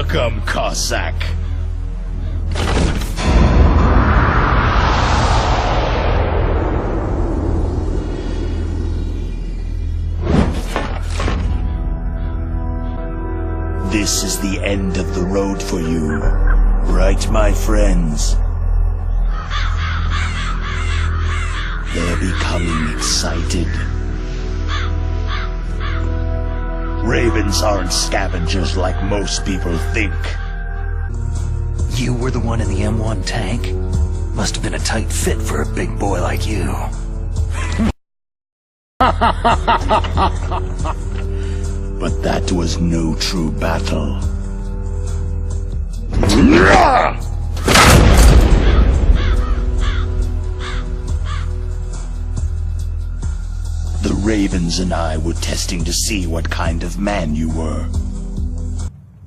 Welcome, Cossack. This is the end of the road for you, right, my friends? They're becoming excited. Ravens aren't scavengers like most people think. You were the one in the M1 tank? Must have been a tight fit for a big boy like you. But that was no true battle. The Ravens and I were testing to see what kind of man you were.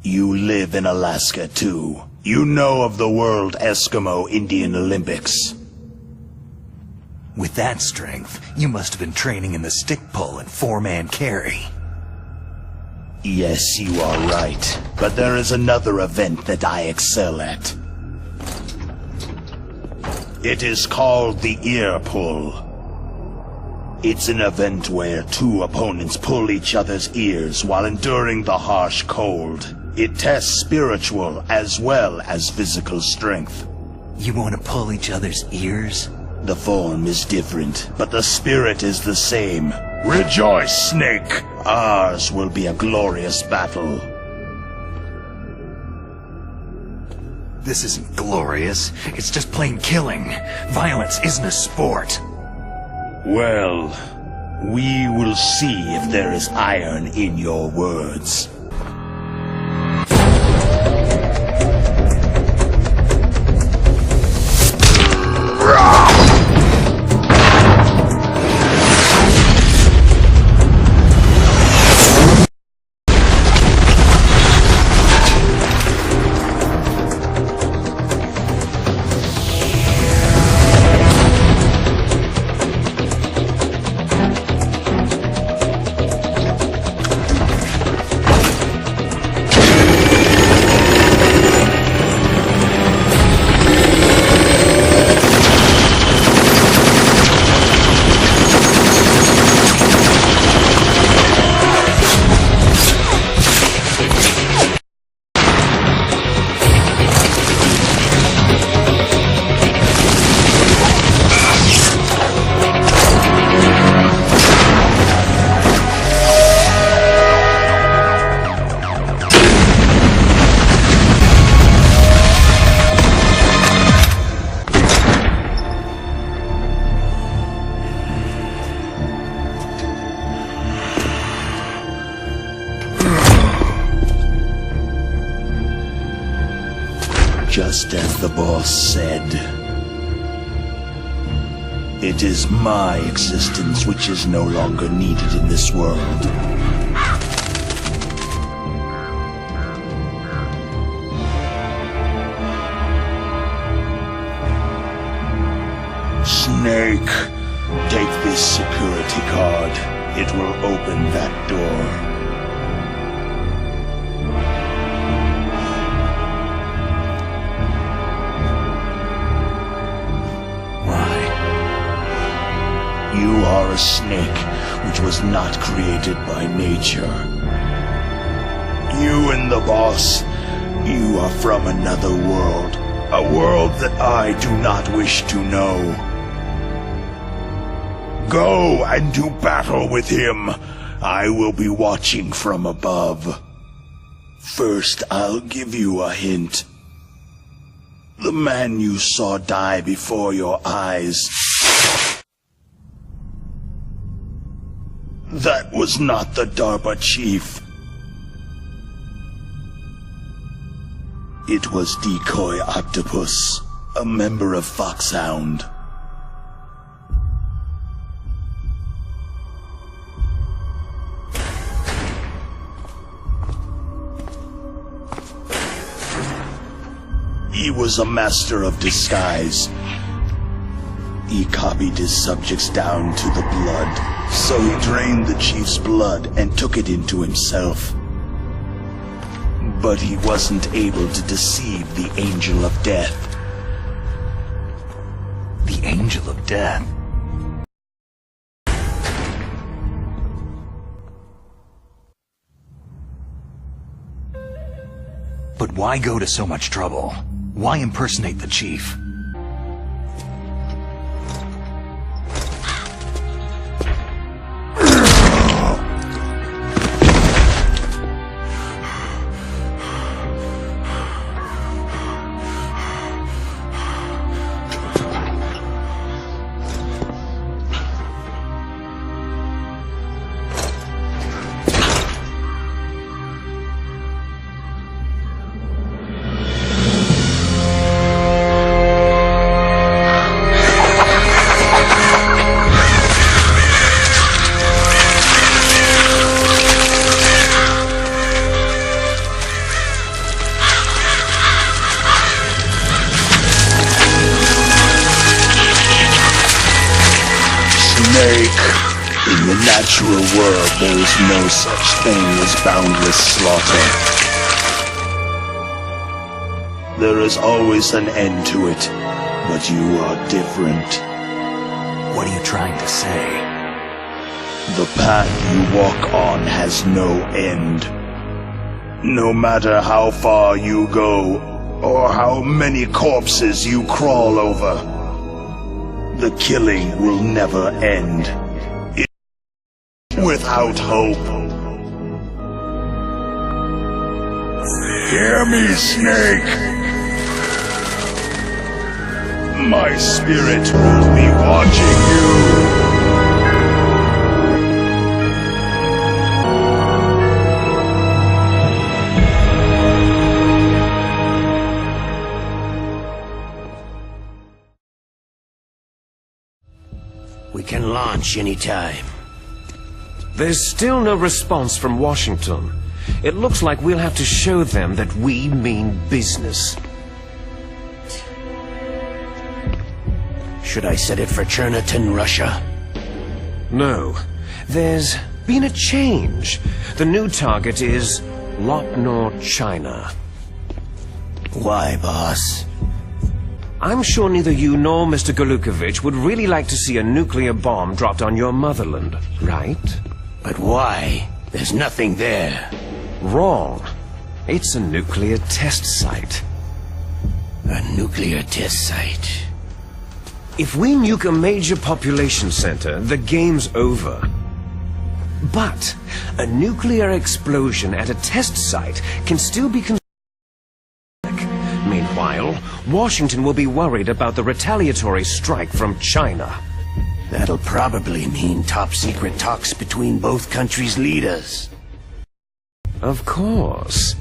You live in Alaska too. You know of the World Eskimo Indian Olympics. With that strength, you must have been training in the stick pull and four-man carry. Yes, you are right. But there is another event that I excel at. It is called the ear pull. It's an event where two opponents pull each other's ears while enduring the harsh cold. It tests spiritual as well as physical strength. You want to pull each other's ears? The form is different, but the spirit is the same. Rejoice, Snake! Ours will be a glorious battle. This isn't glorious. It's just plain killing. Violence isn't a sport. Well, we will see if there is iron in your words. Just as the boss said, it is my existence which is no longer needed in this world. Snake, take this security card. It will open that door. You are a snake which was not created by nature. You and the boss, you are from another world. A world that I do not wish to know. Go and do battle with him. I will be watching from above. First, I'll give you a hint. The man you saw die before your eyes, that was not the DARPA chief. It was Decoy Octopus, a member of Foxhound. He was a master of disguise. He copied his subjects down to the blood, so he drained the chief's blood and took it into himself. But he wasn't able to deceive the Angel of Death. The Angel of Death? But why go to so much trouble? Why impersonate the chief? In the natural world, there is no such thing as boundless slaughter. There is always an end to it, but you are different. What are you trying to say? The path you walk on has no end. No matter how far you go, or how many corpses you crawl over, the killing will never end. Without hope. Hear me, Snake! My spirit will be watching you! We can launch anytime. There's still no response from Washington. It looks like we'll have to show them that we mean business. Should I set it for Cherniton, Russia? No. There's been a change. The new target is Lopnor, China. Why, boss? I'm sure neither you nor Mr. Golukovich would really like to see a nuclear bomb dropped on your motherland, right? But why? There's nothing there. Wrong. It's a nuclear test site. A nuclear test site. If we nuke a major population center, the game's over. But a nuclear explosion at a test site can still be considered. Meanwhile, Washington will be worried about the retaliatory strike from China. That'll probably mean top-secret talks between both countries' leaders. Of course.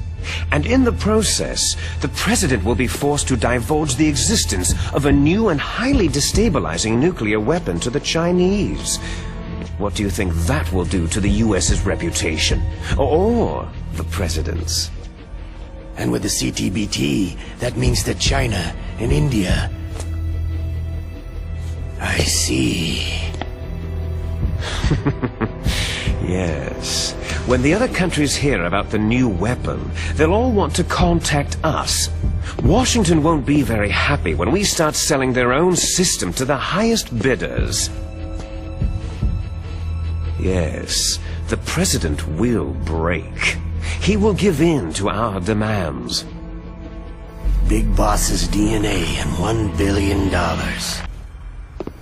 And in the process, the president will be forced to divulge the existence of a new and highly destabilizing nuclear weapon to the Chinese. What do you think that will do to the US's reputation? Or the president's? And with the CTBT, that means that China and India... I see. Yes. When the other countries hear about the new weapon, they'll all want to contact us. Washington won't be very happy when we start selling their own system to the highest bidders. Yes, the president will break. He will give in to our demands. Big Boss's DNA and $1 billion.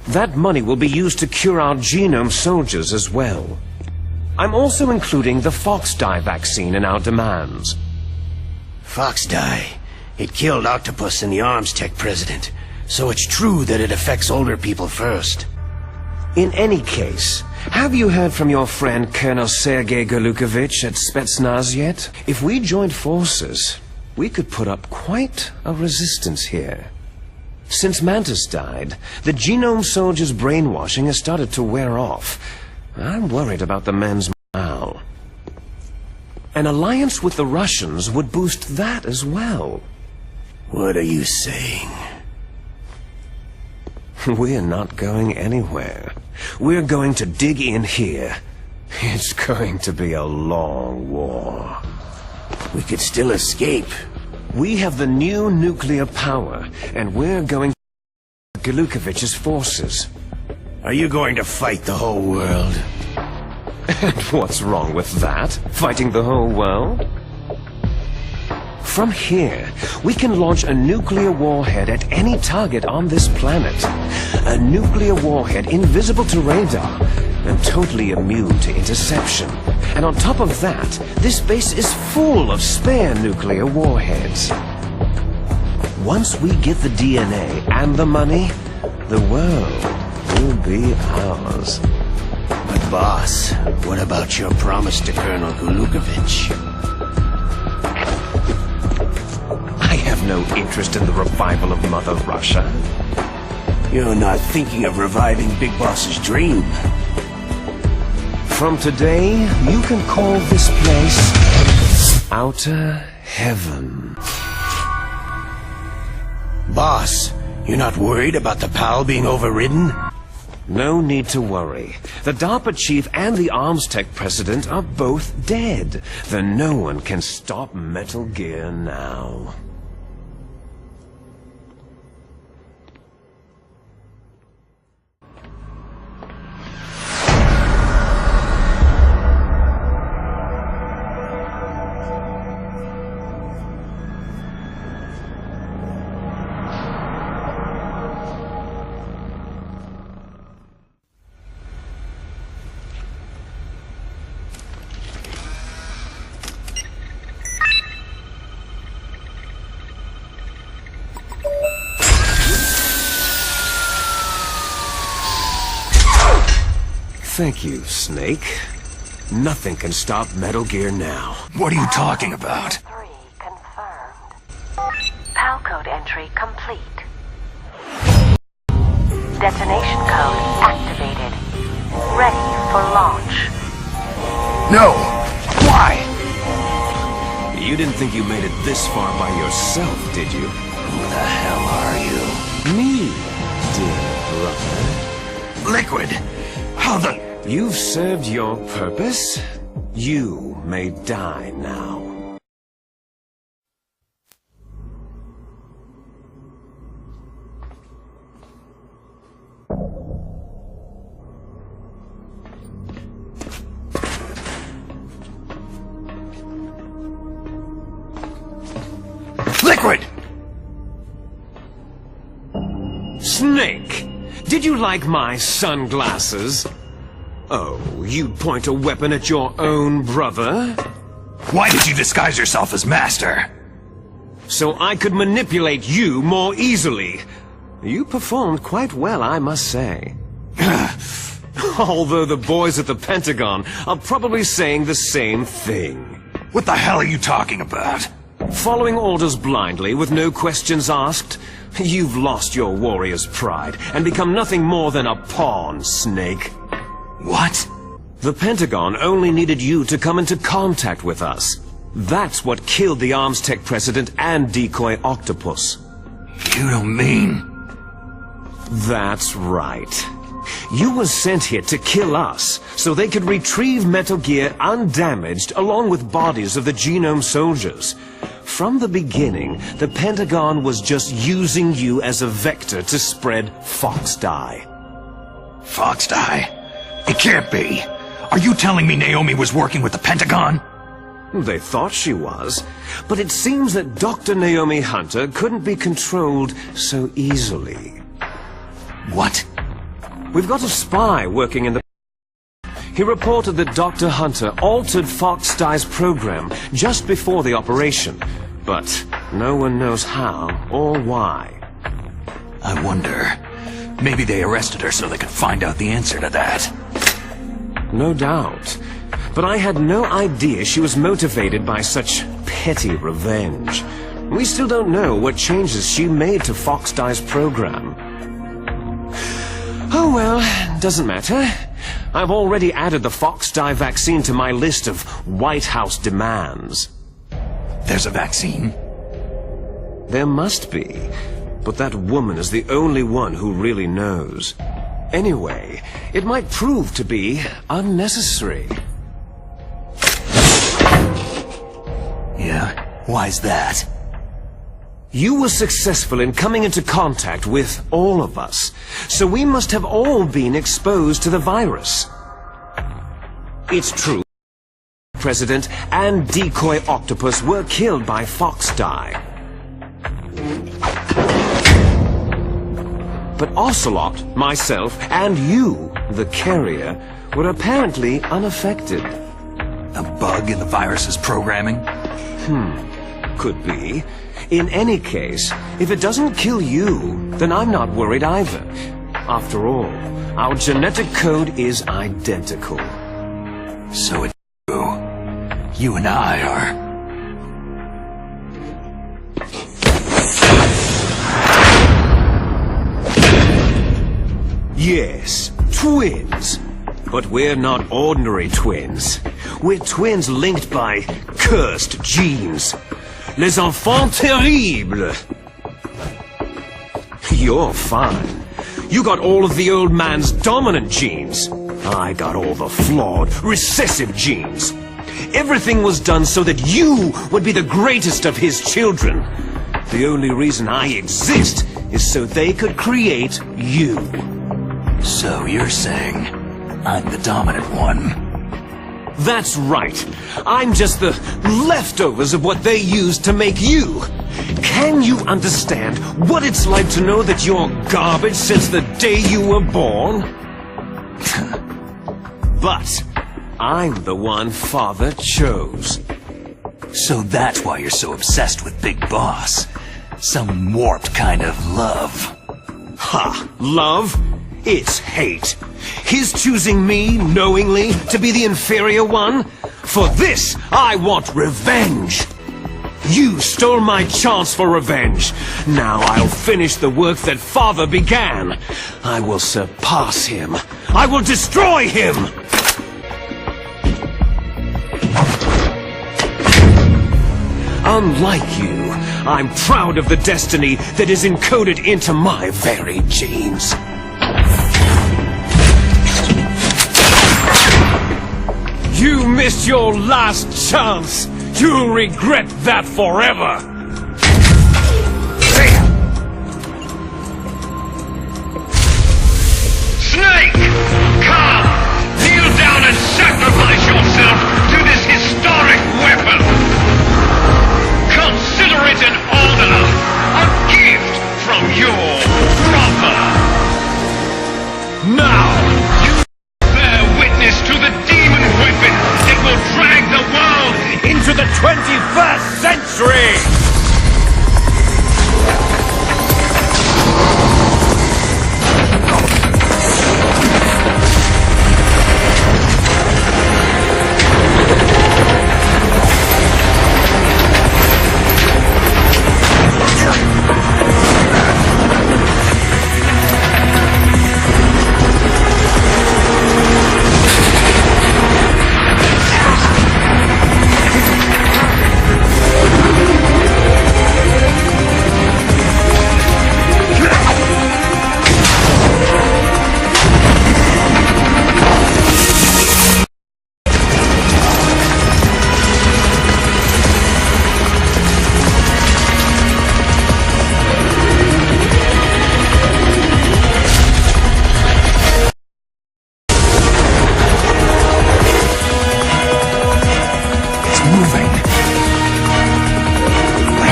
That money will be used to cure our genome soldiers as well. I'm also including the Fox-Die vaccine in our demands. Fox-Die? It killed Octopus and the Arms Tech president, so it's true that it affects older people first. In any case, have you heard from your friend Colonel Sergei Golukovich at Spetsnaz yet? If we joined forces, we could put up quite a resistance here. Since Mantis died, the genome soldiers' brainwashing has started to wear off. I'm worried about the men's morale. An alliance with the Russians would boost that as well. What are you saying? We're not going anywhere. We're going to dig in here. It's going to be a long war. We could still escape. We have the new nuclear power, and we're going to Galukovich's forces. Are you going to fight the whole world? And what's wrong with that? Fighting the whole world? From here, we can launch a nuclear warhead at any target on this planet. A nuclear warhead invisible to radar and totally immune to interception. And on top of that, this base is full of spare nuclear warheads. Once we get the DNA and the money, the world will be ours. But boss, what about your promise to Colonel Galukovich? I have no interest in the revival of Mother Russia. You're not thinking of reviving Big Boss's dream. From today, you can call this place Outer Heaven. Boss, you're not worried about the PAL being overridden? No need to worry. The DARPA chief and the Arms Tech president are both dead. Then no one can stop Metal Gear now. Thank you, Snake. Nothing can stop Metal Gear now. What are you talking about? 3 confirmed. PAL code entry complete. Detonation code activated. Ready for launch. No! Why? You didn't think you made it this far by yourself, did you? Who the hell are you? Me, dear brother. Liquid! How the... You've served your purpose. You may die now. Liquid! Snake! Did you like my sunglasses? Oh, you'd point a weapon at your own brother? Why did you disguise yourself as Master? So I could manipulate you more easily. You performed quite well, I must say. Although the boys at the Pentagon are probably saying the same thing. What the hell are you talking about? Following orders blindly with no questions asked, you've lost your warrior's pride and become nothing more than a pawn, Snake. What? The Pentagon only needed you to come into contact with us. That's what killed the Arms Tech president and decoy Octopus. You don't mean... That's right. You were sent here to kill us, so they could retrieve Metal Gear undamaged along with bodies of the Genome soldiers. From the beginning, the Pentagon was just using you as a vector to spread Fox Die. Fox Die? It can't be. Are you telling me Naomi was working with the Pentagon? They thought she was, but it seems that Dr. Naomi Hunter couldn't be controlled so easily. What? We've got a spy working in the... He reported that Dr. Hunter altered Fox Die's program just before the operation, but no one knows how or why. I wonder... Maybe they arrested her so they could find out the answer to that. No doubt. But I had no idea she was motivated by such petty revenge. We still don't know what changes she made to Fox Die's program. Oh well, doesn't matter. I've already added the Fox Die vaccine to my list of White House demands. There's a vaccine? There must be. But that woman is the only one who really knows. Anyway, it might prove to be unnecessary. Yeah? Why's that? You were successful in coming into contact with all of us, so we must have all been exposed to the virus. It's true, President and Decoy Octopus were killed by Fox Dye. But Ocelot, myself, and you, the carrier, were apparently unaffected. A bug in the virus's programming? Could be. In any case, if it doesn't kill you, then I'm not worried either. After all, our genetic code is identical. So it's true. You and I are... Yes, twins. But we're not ordinary twins. We're twins linked by cursed genes. Les enfants terribles. You're fine. You got all of the old man's dominant genes. I got all the flawed, recessive genes. Everything was done so that you would be the greatest of his children. The only reason I exist is so they could create you. So you're saying I'm the dominant one? That's right. I'm just the leftovers of what they used to make you. Can you understand what it's like to know that you're garbage since the day you were born? But I'm the one Father chose. So that's why you're so obsessed with Big Boss. Some warped kind of love. Ha! Love? It's hate. His choosing me, knowingly, to be the inferior one? For this, I want revenge. You stole my chance for revenge. Now I'll finish the work that Father began. I will surpass him. I will destroy him! Unlike you, I'm proud of the destiny that is encoded into my very genes. You missed your last chance! You'll regret that forever! Snake! Come! Kneel down and sacrifice yourself to this historic weapon! Consider it an honor! A gift from your brother! Now! Bear witness to the demon weapon that will drag the world Into the 21st century!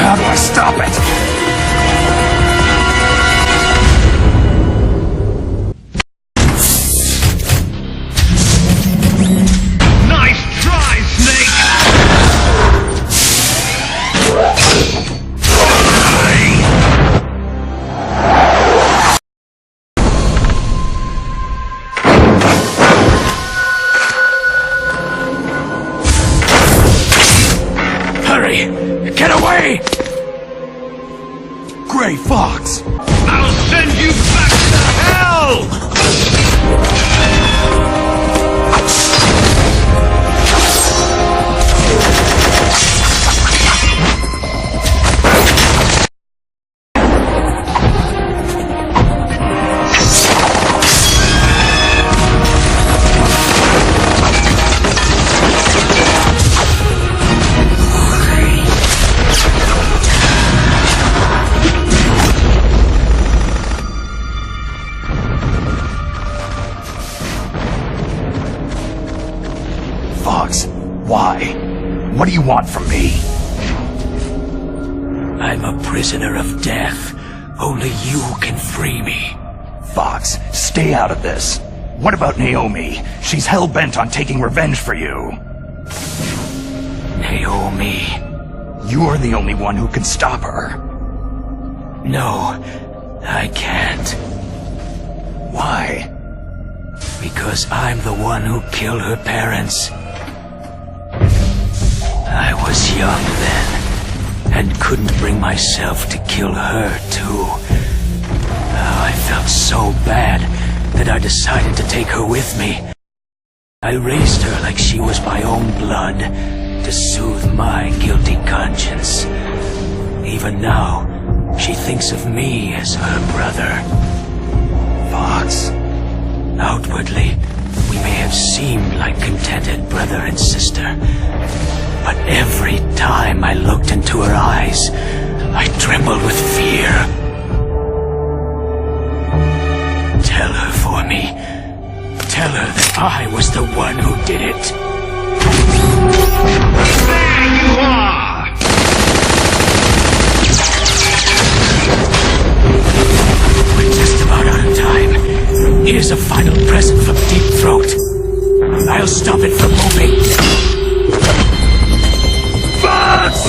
How do I stop it? Nice try, Snake! Hurry! Get away! Gray Fox! I'll send you back to hell! What do you want from me? I'm a prisoner of death. Only you can free me. Fox, stay out of this. What about Naomi? She's hell-bent on taking revenge for you. Naomi? You're the only one who can stop her. No, I can't. Why? Because I'm the one who killed her parents. I was young then, and couldn't bring myself to kill her, too. I felt so bad that I decided to take her with me. I raised her like she was my own blood, to soothe my guilty conscience. Even now, she thinks of me as her brother. Fox. Outwardly, we may have seemed like contented brother and sister, but every time I looked into her eyes, I trembled with fear. Tell her for me. Tell her that I was the one who did it. There you are! We're just about out of time. Here's a final present from Deep Throat. I'll stop it from moving. Fox!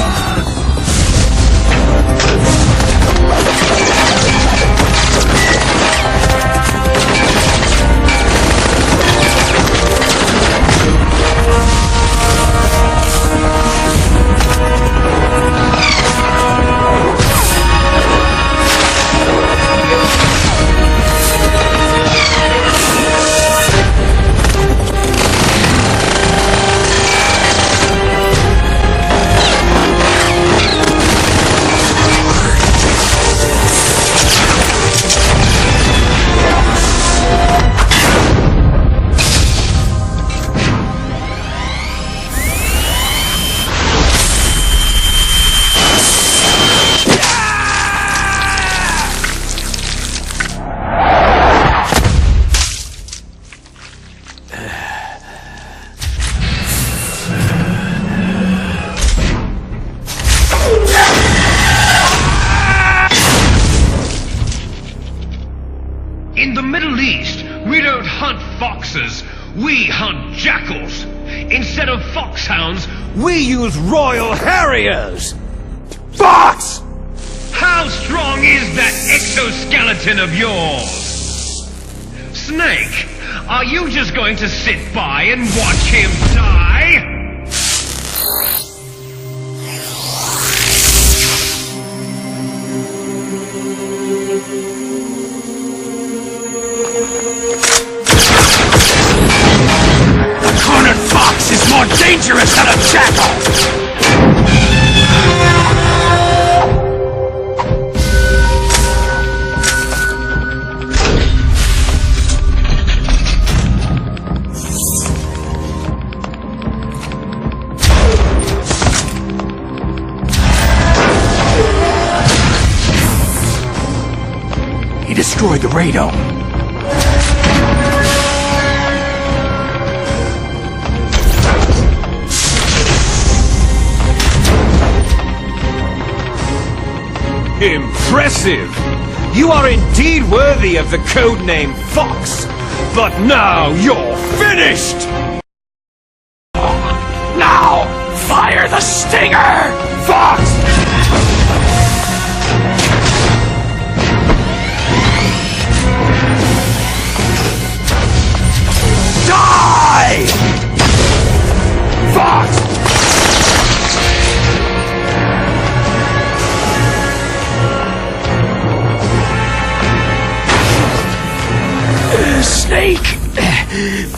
In the Middle East, we don't hunt foxes, we hunt jackals. Instead of foxhounds, We use Royal Harriers! Fox! how strong is that exoskeleton of yours? Snake, are you just going to sit by and watch him die? A cornered fox is more dangerous than a jackal! He destroyed the radome. Impressive! You are indeed worthy of the codename Fox, but now you're finished! Now! Fire the stinger! Fox! Die! Fox! Snake!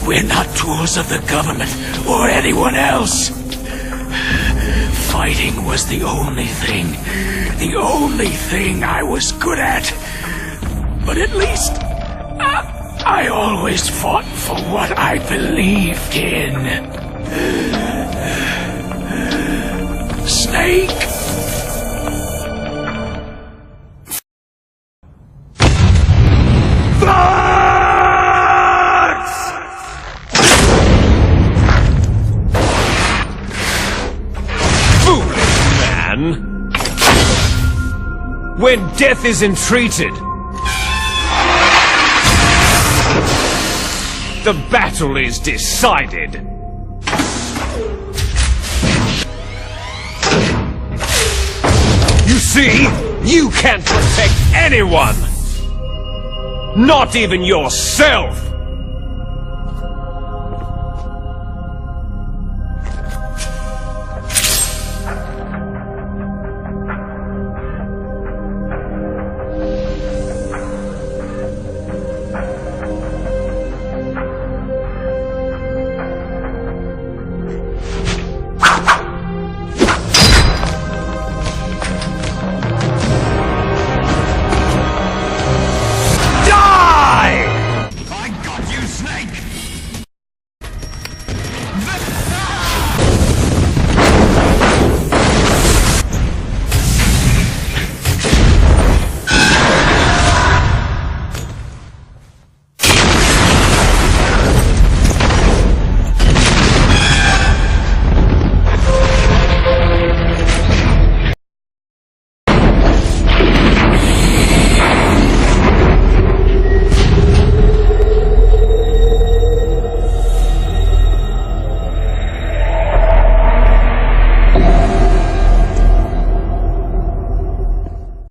We're not tools of the government or anyone else. Fighting was the only thing I was good at. But at least, I always fought for what I believed in. Snake! man. When death is entreated, the battle is decided. You see, you can't protect anyone! Not even yourself!